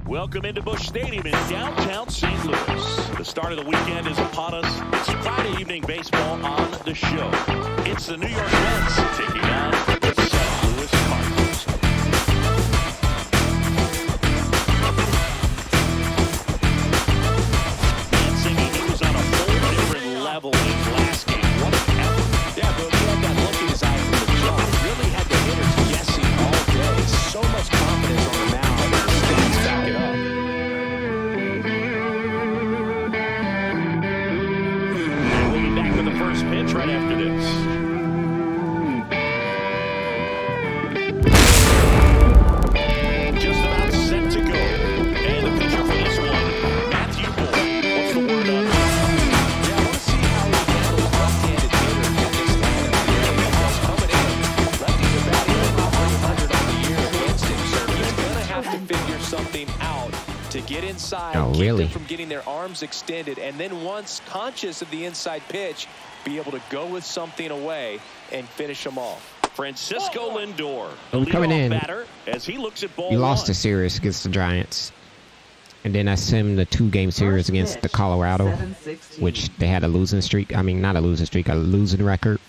Welcome into Busch Stadium in downtown St. Louis. The start of the weekend is upon us. It's Friday evening baseball on the show. It's the New York Mets taking on the St. Louis Cardinals. Man singing he was on a whole different level in his last game. What an effort. Yeah, but he had that look in his eye from the jump. Really had the hitters guessing all day. So much confidence on the mound. Stats back it up. And we'll be back with the first pitch right after this. Just about set to go. And the pitcher for this one, Matthew Boyd. What's the word on that? Yeah, I want to see how he handles left-handed hitter in this line of play. Because coming in, lefties are batting over 300 on the year against him. So he's going to have to figure something out to get inside, keep them from getting their arms extended, and then once conscious of the inside pitch, be able to go with something away and finish them off. Francisco Lindor, coming in. batter, as he looks at ball We lost one. the series against the Giants. And then I sim the 2-game series against the Colorado, which they had a losing streak. I mean, not a losing streak, a losing record.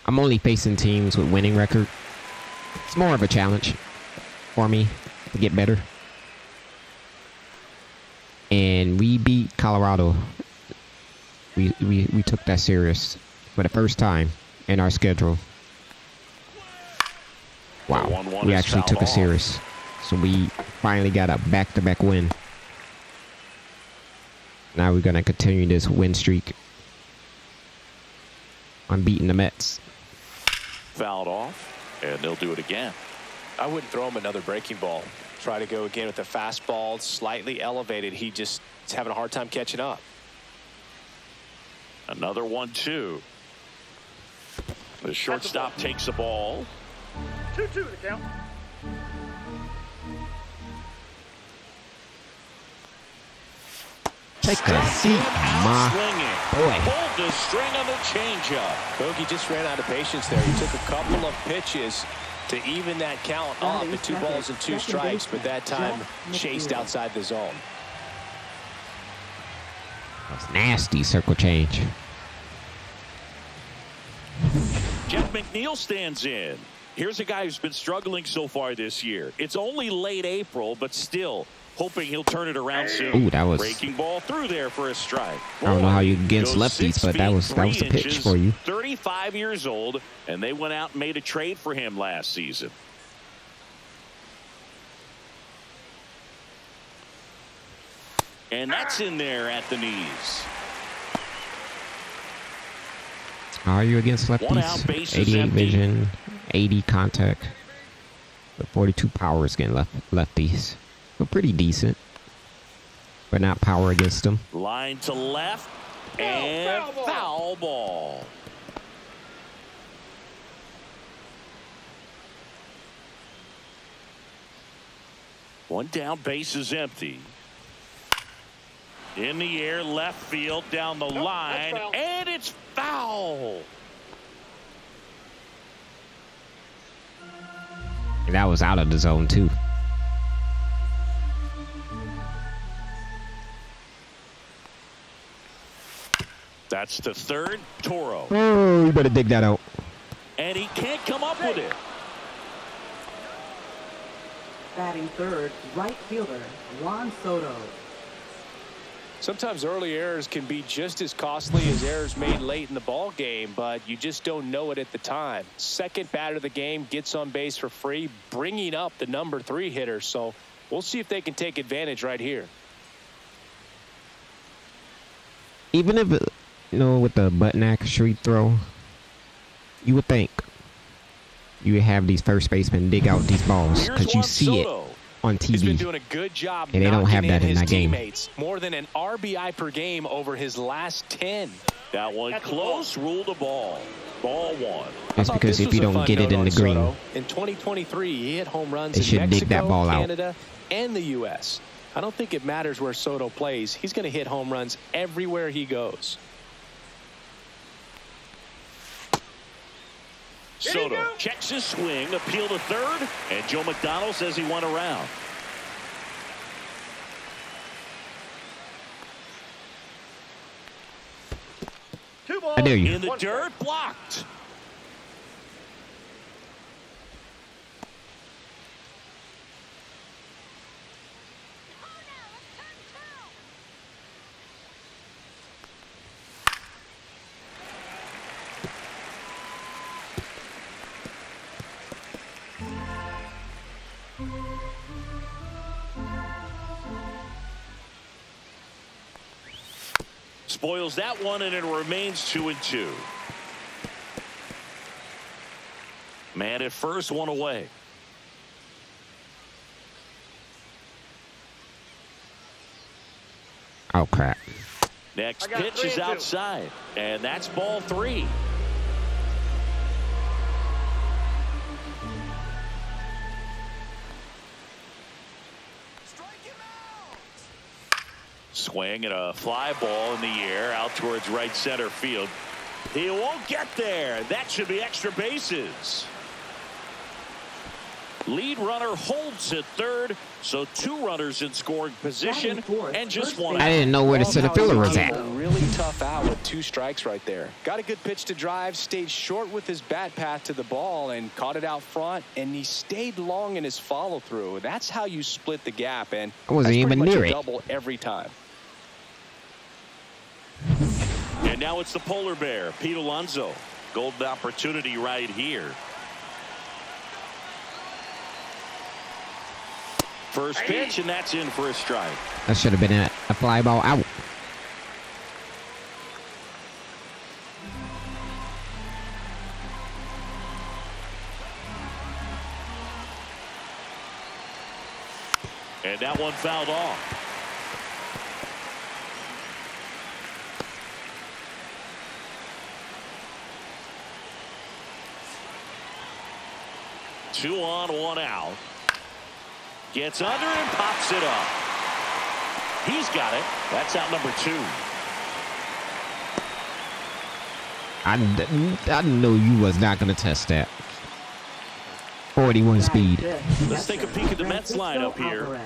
I'm only facing teams with winning record. It's more of a challenge for me to get better. And we beat Colorado. We took that serious for the first time in our schedule. Wow, we actually took a series. So we finally got a back-to-back win. Now we're going to continue this win streak on beating the Mets. Fouled off, and they'll do it again. I wouldn't throw him another breaking ball. Try to go again with the fastball, slightly elevated. He just is having a hard time catching up. Another 1-2. The shortstop takes the ball. 2-2 the count. Take a seat, my boy. Pulled the string on the changeup. Bogey just ran out of patience there. He took a couple of pitches to even that count up at 2 balls and 2 strikes, but that time chased outside the zone. That's nasty circle change. Jeff McNeil stands in. Here's a guy who's been struggling so far this year. It's only late April, but still hoping he'll turn it around soon. Ooh, that was breaking ball through there for a strike. I don't know how you against lefties, but that was the pitch for you. 35 years old, and they went out and made a trade for him last season. And that's in there at the knees. How are you against lefties? 88 vision, 80 contact, but 42 power against lefties. So pretty decent, but not power against them. Line to left, and foul ball. One down, base is empty. In the air, left field, down the line, and it's foul. And that was out of the zone too. That's the third. Toro. Oh, you better dig that out. And he can't come up with it. Batting third, right fielder, Juan Soto. Sometimes early errors can be just as costly as errors made late in the ball game, but you just don't know it at the time. Second batter of the game gets on base for free, bringing up the number 3 hitter. So we'll see if they can take advantage right here. Even if, with the button action throw, you would think you would have these first basemen dig out these balls because you see it on TV. He's been doing a good job, and they don't have that in that game. More than an RBI per game over his last 10. That one close, ruled a ball. Ball 1. That's because if you don't get it in the green, in 2023 he hit home runs they should in Mexico, dig that ball out. Canada, and the U.S. I don't think it matters where Soto plays. He's going to hit home runs everywhere he goes. Soto checks his swing, appeal to third, and Joe McDonald says he went around. I dare you. In the dirt, blocked. Spoils that one, and it remains 2-2. Man at first, one away. Oh, crap. Next pitch is outside, and that's ball 3. Swing and a fly ball in the air out towards right center field. He won't get there. That should be extra bases. Lead runner holds at third, so 2 runners in scoring position and just 1 out. I didn't know where the center fielder was at. Really tough out with 2 strikes right there. Got a good pitch to drive, stayed short with his bat path to the ball and caught it out front, and he stayed long in his follow through. That's how you split the gap, and I wasn't even near it. Double every time. And now it's the polar bear, Pete Alonso. Golden opportunity right here. First pitch, and that's in for a strike. That should have been a fly ball out. And that one fouled off. Two on, 1 out. Gets under and pops it up. He's got it. That's out number 2. I know you was not going to test that. 41 speed. Let's take a peek at the Mets lineup here.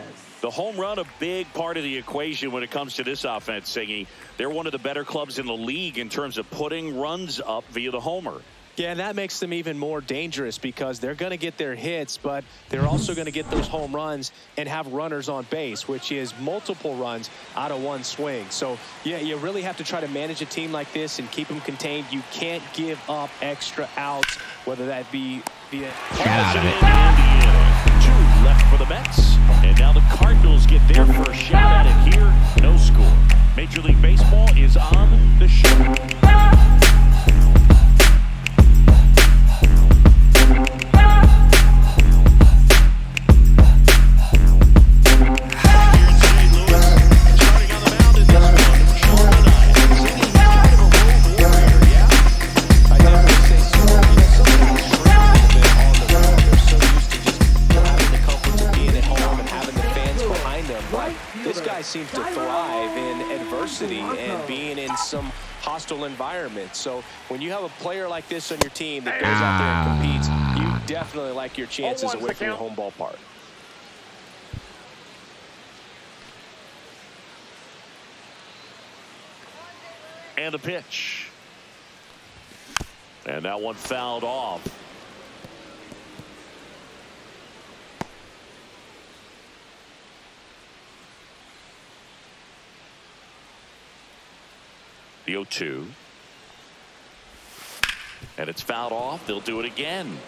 The home run, a big part of the equation when it comes to this offense, Siggy. They're one of the better clubs in the league in terms of putting runs up via the homer. Yeah, and that makes them even more dangerous because they're going to get their hits, but they're also going to get those home runs and have runners on base, which is multiple runs out of one swing. So, yeah, you really have to try to manage a team like this and keep them contained. You can't give up extra outs, whether that be via... Get out of it. Indiana. 2 left for the Mets, and now the Cardinals get their first shot at it here. No score. Major League Baseball is on the show. Seems to thrive in adversity and being in some hostile environment. So when you have a player like this on your team that goes out there and competes, you definitely like your chances away from your home ballpark. And the pitch. And that one fouled off. The 0-2. And it's fouled off. They'll do it again.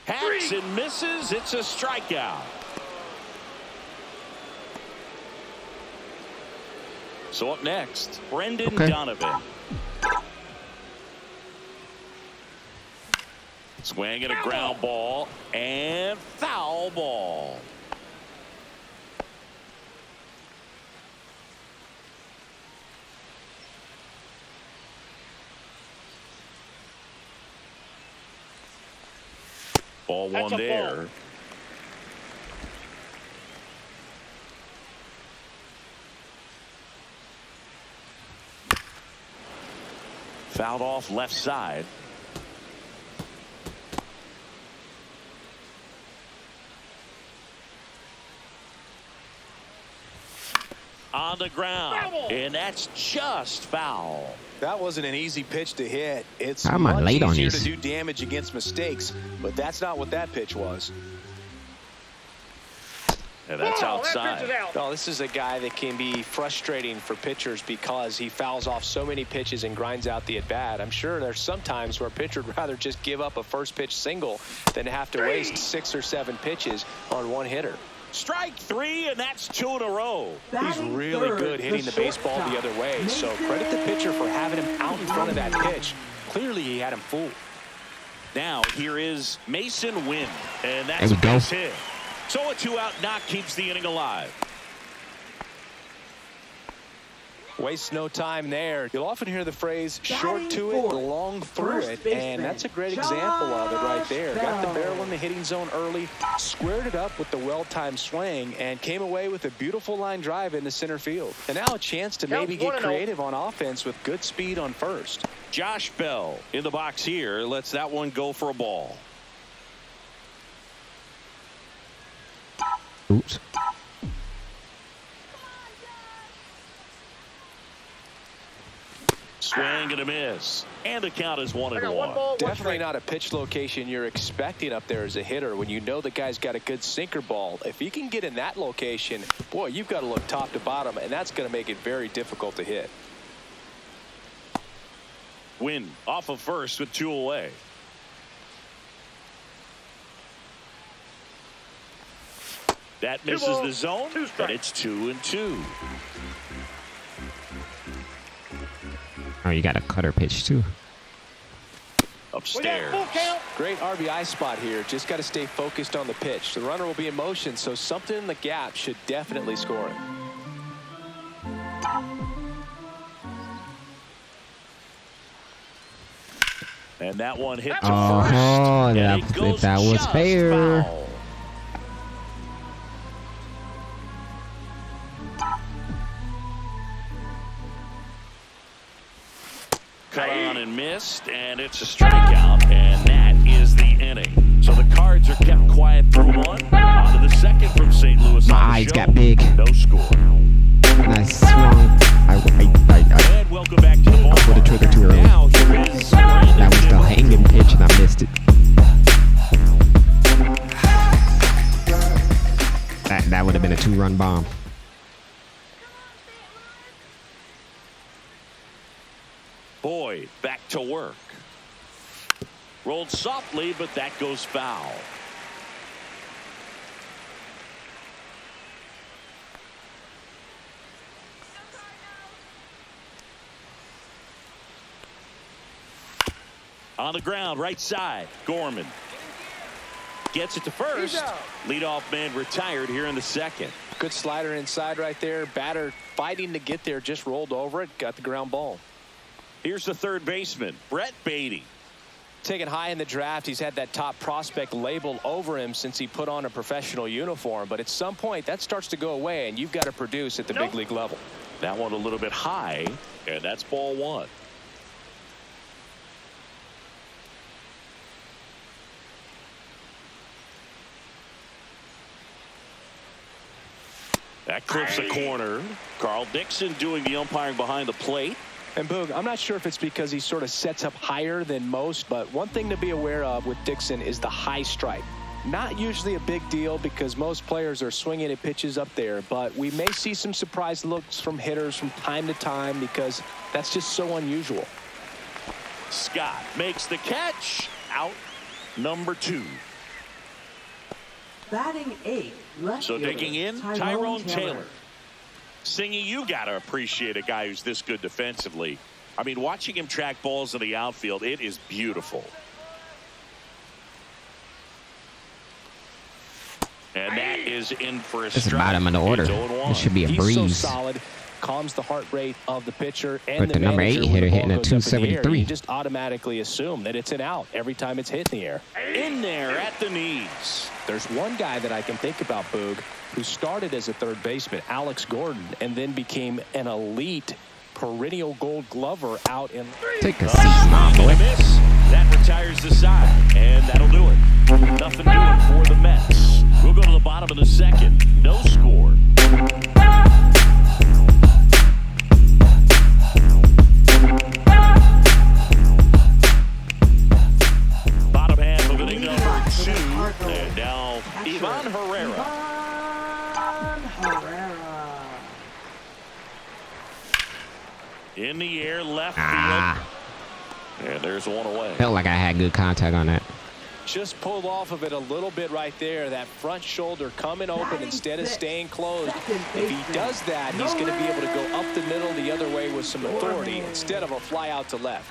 Hacks and misses. It's a strikeout. So up next, Brendan Donovan. Swing and a ground ball and foul ball. Ball 1 there. Fouled off left side. On the ground, and that's just foul. That wasn't an easy pitch to hit. It's How am I much late on easier these? to do damage against mistakes, but that's not what that pitch was. And that's Ball, that outside. pitch is out. No, this is a guy that can be frustrating for pitchers because he fouls off so many pitches and grinds out the at-bat. I'm sure there's some times where a pitcher would rather just give up a first pitch single than have to waste 6 or 7 pitches on one hitter. Strike 3, and that's 2 in a row. He's Batting really third, good hitting the baseball the other way, so credit the pitcher for having him out in front of that pitch. Clearly he had him fooled. Now here is Mason Wynn, and that's There a we go. base hit. So a 2-out knock keeps the inning alive. Wastes no time there. You'll often hear the phrase short Batting to it, fourth, long through first it, baseman, and that's a great example of it right there. Got the Josh barrel in the hitting zone early, squared it up with the well-timed swing, and came away with a beautiful line drive into center field. And now a chance to maybe Counts get 1-0. creative on offense with good speed on first. Josh Bell in the box here lets that one go for a ball. Oops. Swing and a miss. And the count is 1-1. I got 1 ball, 1 Definitely strike. not a pitch location you're expecting up there as a hitter when you know the guy's got a good sinker ball. If he can get in that location, boy, you've got to look top to bottom, and that's going to make it very difficult to hit. Win off of first with 2 away. That misses balls, the zone, 2 and strikes. it's 2-2. Oh, you got a cutter pitch too. We got Upstairs. full count. Great RBI spot here. Just got to stay focused on the pitch. The runner will be in motion, so something in the gap should definitely score it. And that one hit to Oh, first. And it if goes that was just fair. foul. Cut on and missed, and it's a strikeout, and that is the inning. So the Cards are kept quiet through 1. On to the second from St. Louis. My on the eyes show. got big. No score. And I swung. I And welcome back to the ball. put the trigger too early. Now here is Brandon That was the Nimmo. hanging pitch, and I missed it. That would have been a 2-run bomb. Boyd back to work. Rolled softly, but that goes foul. On the ground, right side, Gorman. Gets it to first. He's out. Leadoff man retired here in the second. Good slider inside right there. Batter fighting to get there, just rolled over it, got the ground ball. Here's the third baseman, Brett Beatty. Taken high in the draft, he's had that top prospect label over him since he put on a professional uniform. But at some point, that starts to go away, and you've got to produce at the big league level. That one a little bit high, and that's ball 1. That clips the corner. Carl Dixon doing the umpiring behind the plate. And Boog, I'm not sure if it's because he sort of sets up higher than most, but one thing to be aware of with Dixon is the high strike. Not usually a big deal because most players are swinging at pitches up there, but we may see some surprise looks from hitters from time to time because that's just so unusual. Scott makes the catch. Out number 2. Batting 8th, left So fielder, digging in, Tyrone Taylor. Singy, you got to appreciate a guy who's this good defensively. I mean, watching him track balls in the outfield, it is beautiful. And that is in for a This is strike. bottom of the order. It's 0-1. This should be a He's so breeze. solid, calms the heart rate of the pitcher and But the number 8 manager when hitter the ball hitting a goes up in the air. 273. You just automatically assume that it's an out every time it's hit in the air. In there at the knees. There's one guy that I can think about, Boog, who started as a third baseman, Alex Gordon, and then became an elite perennial Gold Glover out in. Take a seat, my boy. Miss. That retires the side, and that'll do it. Nothing doing for the Mets. We'll go to the bottom of the second. No score. Bottom half of inning number 2. And now Ivan Herrera. In the air, left field. And there's one away. Felt like I had good contact on that. Just pulled off of it a little bit right there. That front shoulder coming open instead of staying closed. If he does that, he's going to be able to go up the middle the other way with some authority instead of a fly out to left.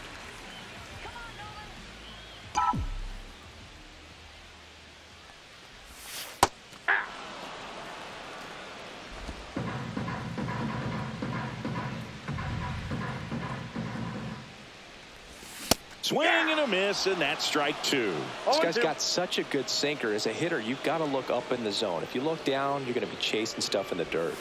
Swing and a miss, and that's strike 2. This guy's got such a good sinker. As a hitter, you've got to look up in the zone. If you look down, you're going to be chasing stuff in the dirt.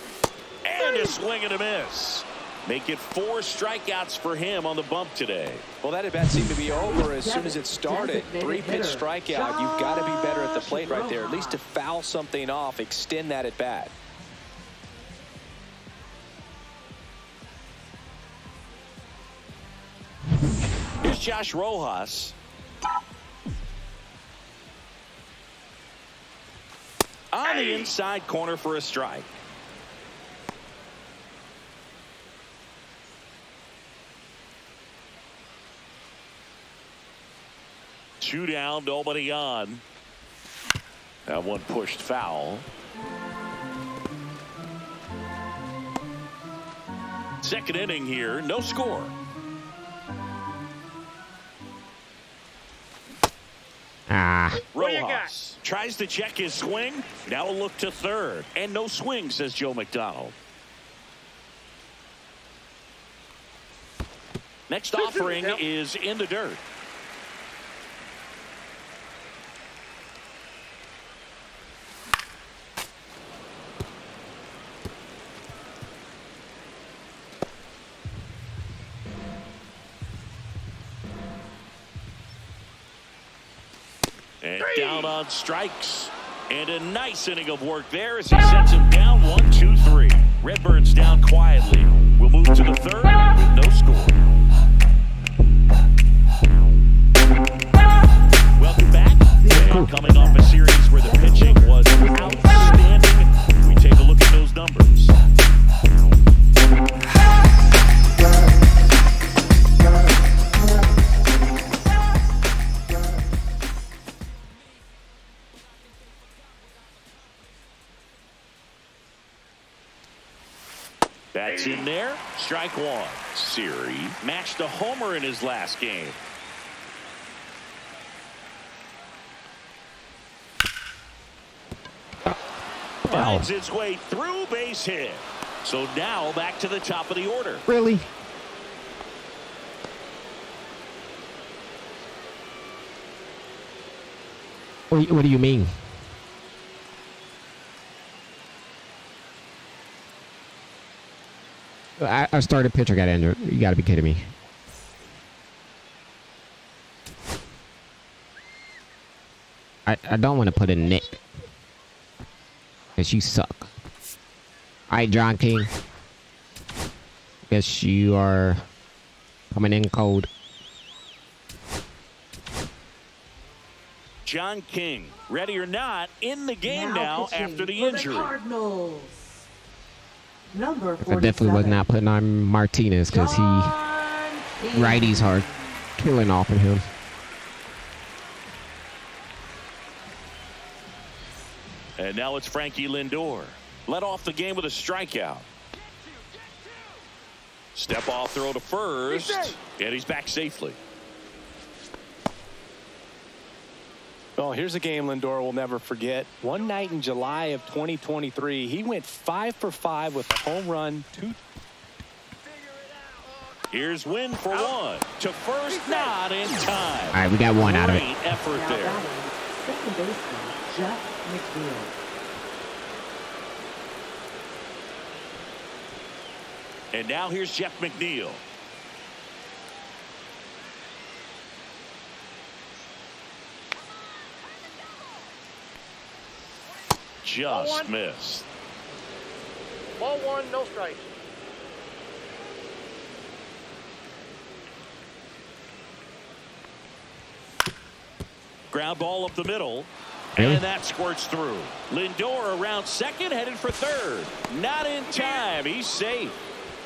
And a swing and a miss. Make it 4 strikeouts for him on the bump today. Well, that at bat seemed to be over as soon as it started. 3-pitch strikeout. You've got to be better at the plate right there, at least to foul something off, extend that at bat. Here's Josh Rojas. On the inside corner for a strike. Two down, nobody on. That one pushed foul. Second inning here, no score. Rojas tries to check his swing. Now a look to third. And no swing, says Joe McDonald. Next offering is in the dirt. And down on strikes. And a nice inning of work there as he sets him down 1, 2, 3. Redbirds down quietly. We'll move to the third with no score. Welcome back. And coming off a series where the pitching was outstanding, we take a look at those numbers. That's in there. Strike 1. Siri matched a homer in his last game. Finds its way through, base hit. So now back to the top of the order. Really? What do you mean? I started pitcher got injured. You got to be kidding me. I don't want to put in Nick. Because you suck. Alright, John King. Guess you are coming in cold. John King, ready or not, in the game now after the injury. Cardinals. Number 47. I definitely was not putting on Martinez because righties are killing off of him. And now it's Frankie Lindor. Led off the game with a strikeout. Step off throw to first. And he's back safely. Well, here's a game Lindor will never forget. One night in July of 2023, he went 5 for 5 with a home run. Here's Win for 1. To first, not in time. All right, we got one out of it. Great effort there. Second baseman, Jeff McNeil. And now here's Jeff McNeil. Just missed. Ball 1, no strikes. Ground ball up the middle. Really? And that squirts through. Lindor around second, headed for third. Not in time. He's safe.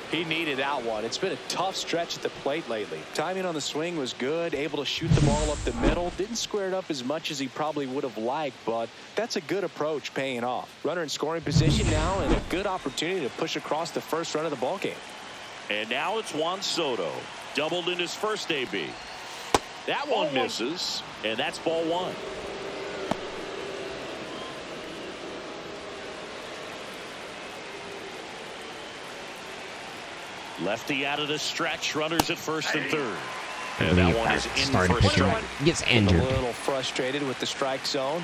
He needed that one. It's been a tough stretch at the plate lately. Timing on the swing was good, able to shoot the ball up the middle. Didn't square it up as much as he probably would have liked, but that's a good approach paying off. Runner in scoring position now and a good opportunity to push across the first run of the ball game. And now it's Juan Soto. Doubled in his first AB. That one misses, and that's ball 1. Lefty out of the stretch, runners at first and third. And that one is in for a strike. Gets injured. A little frustrated with the strike zone.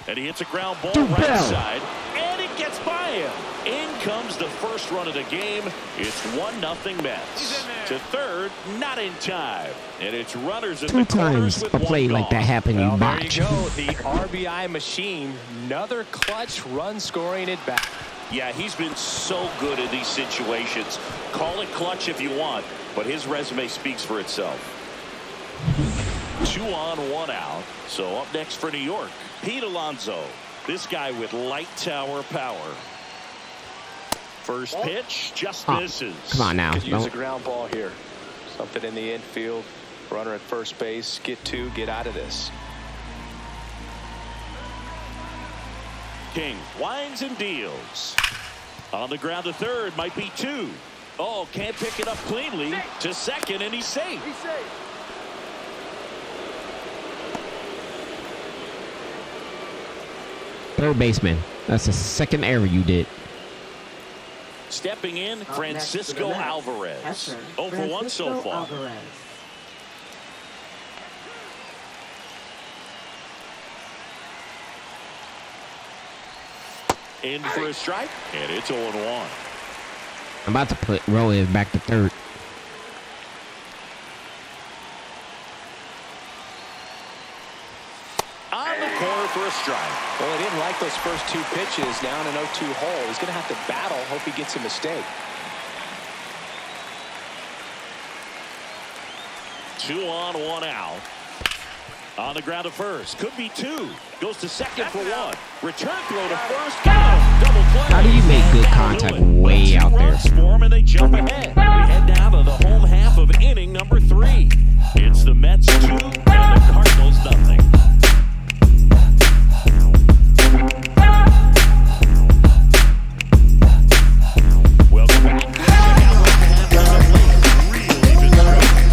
And he hits a ground ball right side, and it gets by him. In comes the first run of the game. It's 1-0 Mets. To third, not in time. And it's runners in the corners with a play like that happened, you Well, there you botch. go. The RBI machine. Another clutch run scoring at bat. Yeah, he's been so good in these situations. Call it clutch if you want, but his resume speaks for itself. 2 on, 1 out. So up next for New York, Pete Alonso. This guy with light tower power. First pitch just misses. Come on now. Could use a ground ball here. Something in the infield. Runner at first base. Get 2. Get out of this. King winds and deals. On the ground to third, might be 2. Oh, can't pick it up cleanly. To second, and he's safe. He's safe. Third baseman. That's the second error you did. Stepping in, Francisco Mets, Alvarez. Esser, 0 for 1 so Francisco far. Alvarez. In for a strike, and it's 0-1. I'm about to put Rowan back to third. On the corner for a strike. Well, he didn't like those first 2 pitches down an 0-2 hole. He's going to have to battle. Hope he gets a mistake. 2 on, 1 out. On the ground to first. Could be 2. Goes to second for 1. Return throw to first. Got him. Double play. How do you make good contact way out there? Form and they jump ahead. We head down to the home half of inning number 3. It's the Mets 2 and the Cardinals nothing. Welcome back. Check out what happened on the plate. Really been struggling.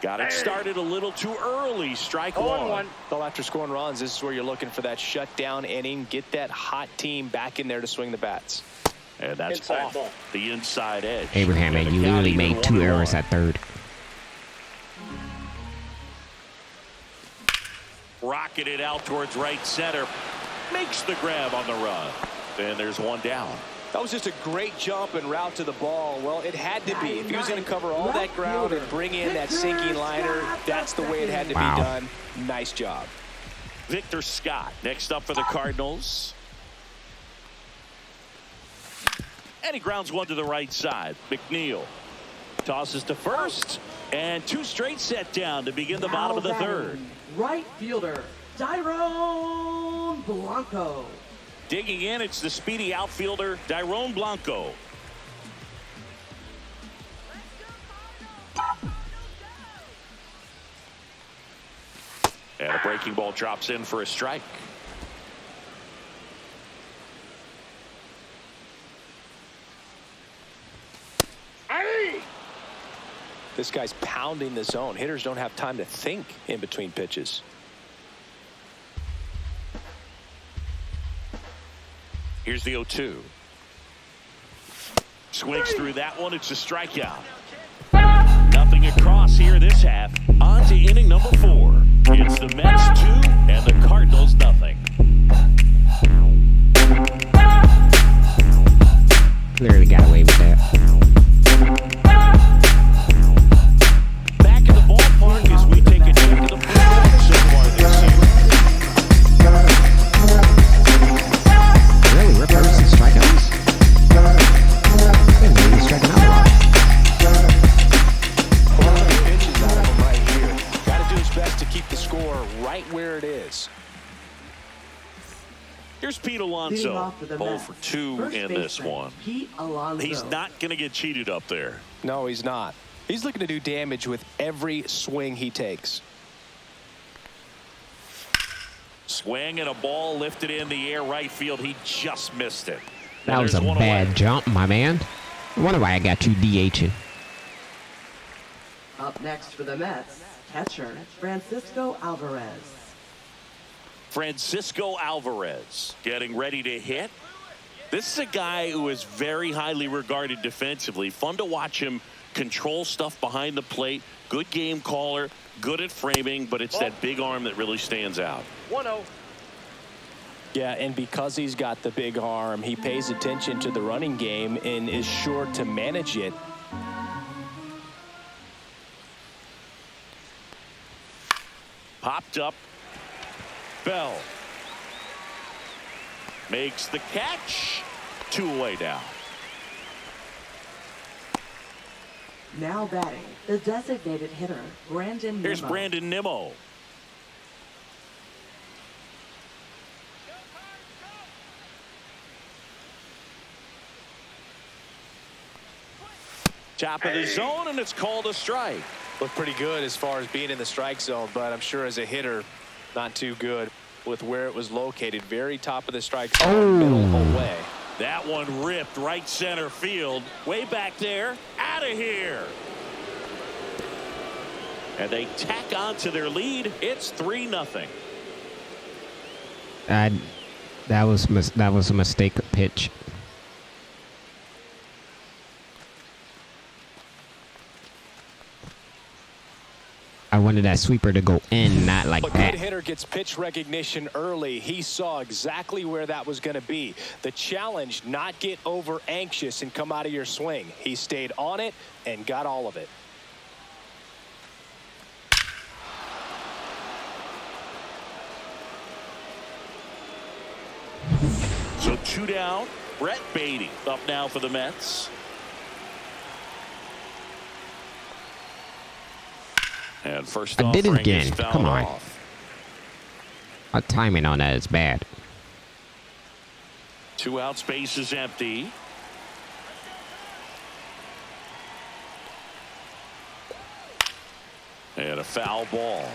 Got it started a little too early. Strike 1. Well, after scoring runs, this is where you're looking for that shutdown inning. Get that hot team back in there to swing the bats. And that's Inside off ball. the inside edge. Abraham, man, you literally made 2 errors at third. Rocketed out towards right center. Makes the grab on the run. And there's 1 down. That was just a great jump and route to the ball. Well, it had to be. If he was going to cover all that ground and bring in that sinking liner, that's the way it had to be done. Nice job. Victor Scott next up for the Cardinals. And he grounds 1 to the right side. McNeil tosses to first. And 2 straight set down to begin the bottom of the third. Right fielder, Dairon Blanco. Digging in, it's the speedy outfielder, Dairon Blanco. And a breaking ball drops in for a strike. This guy's pounding the zone. Hitters don't have time to think in between pitches. Here's the 0-2. Swings through that one. It's a strikeout. Nothing across here this half. On to inning number 4. It's the Mets 2 and the Cardinals nothing. Clearly got away with that. Back in the ballpark as we take a check of the football so far this season. Really? We're first in strikeouts? Been really striking out a lot. A lot of pitches out of him right here. Got to do his best to keep the score right where it is. Here's Pete Leading Alonso. off for the 0 Mets, for 2 first in this baseman, one. Pete Alonso. He's not going to get cheated up there. No, he's not. He's looking to do damage with every swing he takes. Swing and a ball lifted in the air right field. He just missed it. That was a There's one bad away. jump, my man. I wonder why I got you DHing. Up next for the Mets, catcher Francisco Alvarez. Francisco Alvarez getting ready to hit. This is a guy who is very highly regarded defensively. Fun to watch him control stuff behind the plate. Good game caller, good at framing, but it's that big arm that really stands out. 1-0. Yeah, and because he's got the big arm, he pays attention to the running game and is sure to manage it. Popped up. Bell makes the catch. 2 away now. Now batting, the designated hitter, Brandon Here's Nimmo. Brandon Nimmo. Top of the zone, and it's called a strike. Looked pretty good as far as being in the strike zone, but I'm sure as a hitter, not too good with where it was located. Very top of the strike zone, middle away. That one ripped right center field. Way back there. Out of here. And they tack on to their lead. It's 3-0. That was a mistake pitch. I wanted that sweeper to go in, not like A that. good hitter gets pitch recognition early. He saw exactly where that was going to be. The challenge, not get over anxious and come out of your swing. He stayed on it and got all of it. So 2 down. Brett Beatty up now for the Mets. And first I did it offering again. is fouled Come on. off. My timing on that is bad. 2 outs, base is empty. And a foul ball.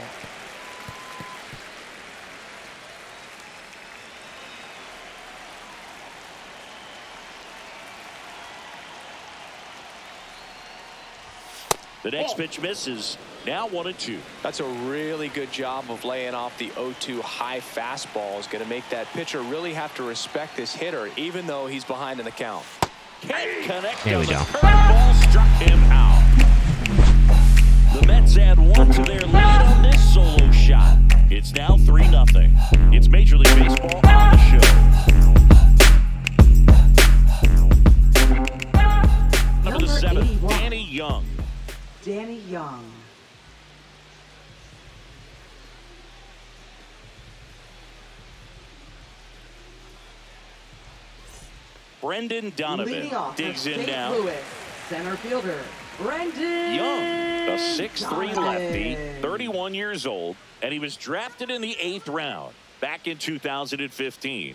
The next pitch misses. Now 1-2. That's a really good job of laying off the 0-2 high fastball. Is going to make that pitcher really have to respect this hitter, even though he's behind in the count. Can't connect. There we The go. curveball struck him out. The Mets add 1 to their lead on this solo shot. It's now 3-0. It's Major League Baseball on the show. Number the 7, 81. Danny Young. Danny Young. Brendan Donovan Leading off digs for in St. now. Louis, center fielder, Brendan Young, a 6'3" lefty, Donovan. 31 years old, and he was drafted in the 8th round back in 2015.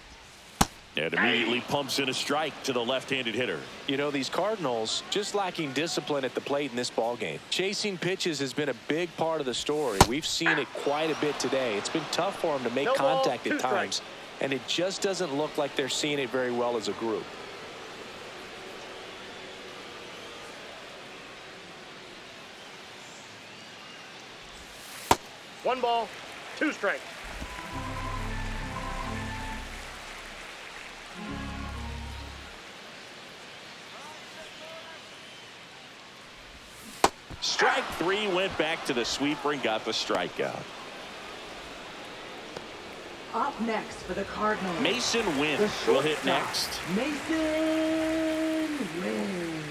And immediately pumps in a strike to the left-handed hitter. You know, these Cardinals just lacking discipline at the plate in this ballgame. Chasing pitches has been a big part of the story. We've seen it quite a bit today. It's been tough for them to make No ball, contact 2 at times, and it just doesn't look like they're seeing it very well as a group. 1 ball, 2 strikes. Strike 3, went back to the sweeper and got the strikeout. Up next for the Cardinals. Mason Wynn The will hit shortstop, next. Mason Wynn.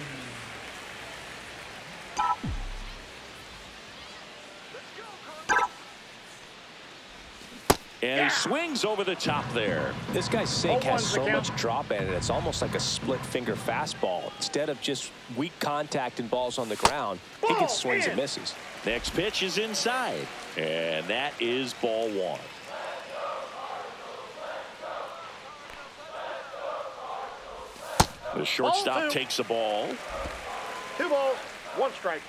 And he swings over the top there. This guy's sink 0-1's has the so count. much drop in it. It's almost like a split finger fastball. Instead of just weak contact and balls on the ground, he Ball gets swings in. and misses. Next pitch is inside. And that is ball 1. The shortstop Ball 2. takes the ball. 2 balls, 1 strike.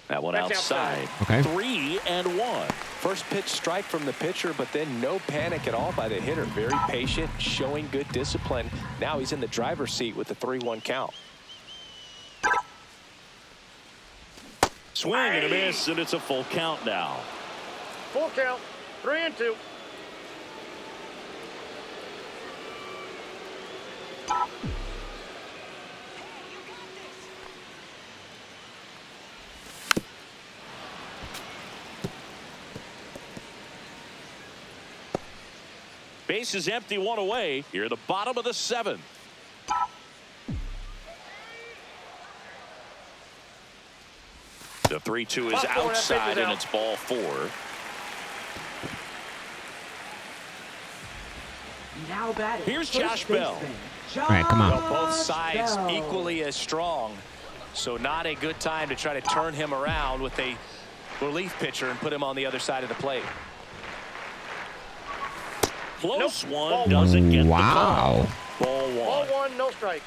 That one That's outside. Okay. 3-1. First pitch strike from the pitcher, but then no panic at all by the hitter. Very patient, showing good discipline. Now he's in the driver's seat with the 3-1 count. Swing and a miss, and it's a full count now. Full count, 3-2. Base is empty, 1 away. Here at the bottom of the 7th. The 3-2 is outside, and it's ball 4. Now batting. Here's first Josh Bell. baseman, All right, come on. Josh Both sides Bell. equally as strong. So not a good time to try to turn him around with a relief pitcher and put him on the other side of the plate. Close Nope. one, Ball doesn't get Wow. the call. Ball Ball 1. 1, no strikes.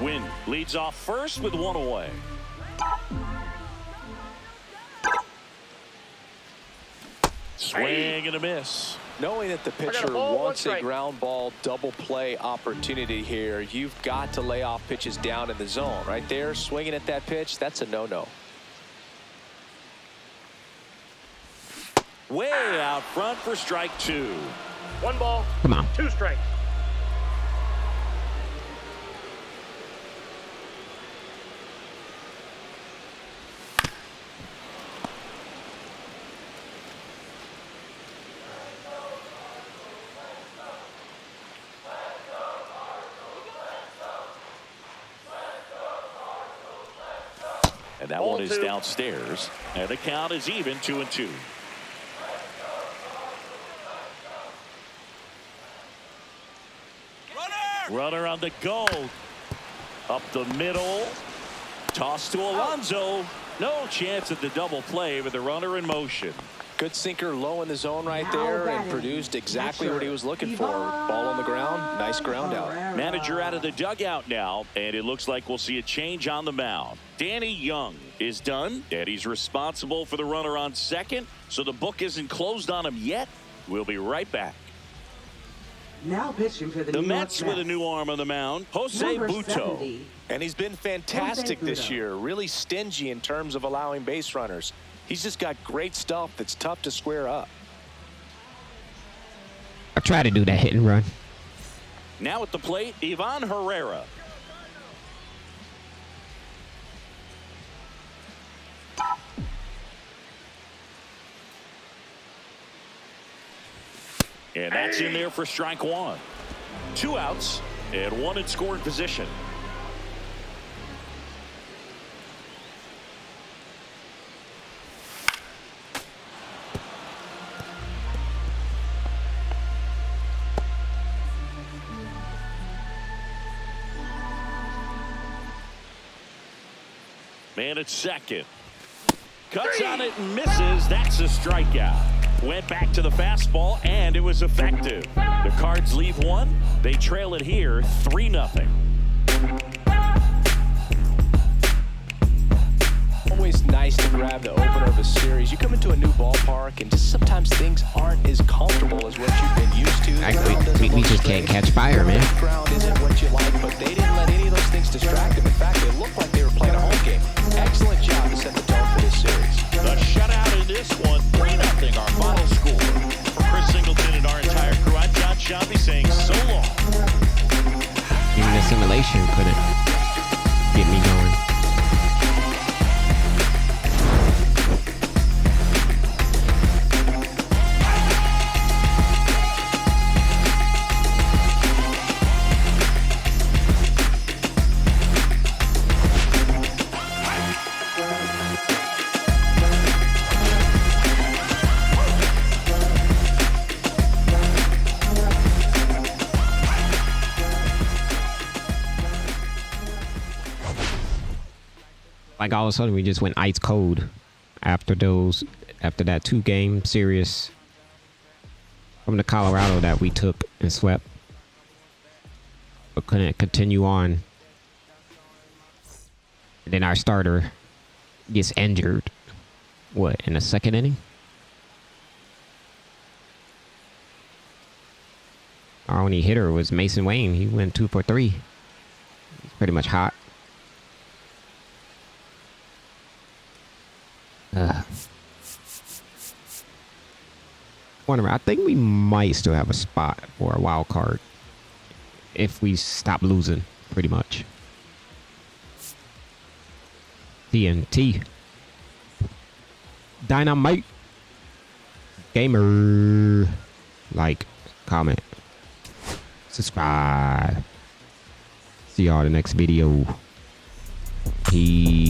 Wynn leads off first with 1 away. Swing and a miss. Knowing that the got a pitcher ball, 1 wants a strike. ground ball double play opportunity here, you've got to lay off pitches down in the zone. Right there, swinging at that pitch, that's a no-no. Way out front for strike 2. 1 ball, Come on. 2 strikes. And that Ball one is 2. downstairs. And the count is even, 2-2. Runner on the go. Up the middle. Toss to Alonso. No chance at the double play with the runner in motion. Good sinker low in the zone right Now there and batting, produced exactly catcher, what he was looking for. Ball on the ground, nice ground out. Herrera. Manager out of the dugout now, and it looks like we'll see a change on the mound. Danny Young is done, and he's responsible for the runner on second, so the book isn't closed on him yet. We'll be right back. Now pitching for the The New York Mets with a new arm on the mound, Jose Number Buto. 70. And he's been fantastic Jose this Buto. year, really stingy in terms of allowing base runners. He's just got great stuff that's tough to square up. I try to do that hit and run. Now at the plate, Ivan Herrera. And that's in there for strike 1. 2 outs and 1 in scoring position. Man at second. Cuts on it and misses. That's a strikeout. Went back to the fastball, and it was effective. The Cards leave 1. They trail it here 3-0. Always nice to grab the opener of a series. You come into a new ballpark, and just sometimes things aren't as comfortable as what you've been used to. We just can't catch fire, man. The ground isn't what you like, but they didn't let any of those things distract them. In fact, they looked like they were playing a home game. Excellent job to set the tone for this series. The shutout in this one, 3-0, our final score. For Chris Singleton and our entire crew, I'm John Shelby saying so long. Even the simulation couldn't get me going. Like all of a sudden we just went ice cold after that 2-game series from the Colorado that we took and swept, but couldn't continue on. And then our starter gets injured. What, in the second inning? Our only hitter was Mason Wayne. He went 2 for 3. He's pretty much hot. Wonder, I think we might still have a spot for a wild card if we stop losing, pretty much. TNT. Dynamite. Gamer. Like, comment, subscribe. See y'all in the next video. Peace.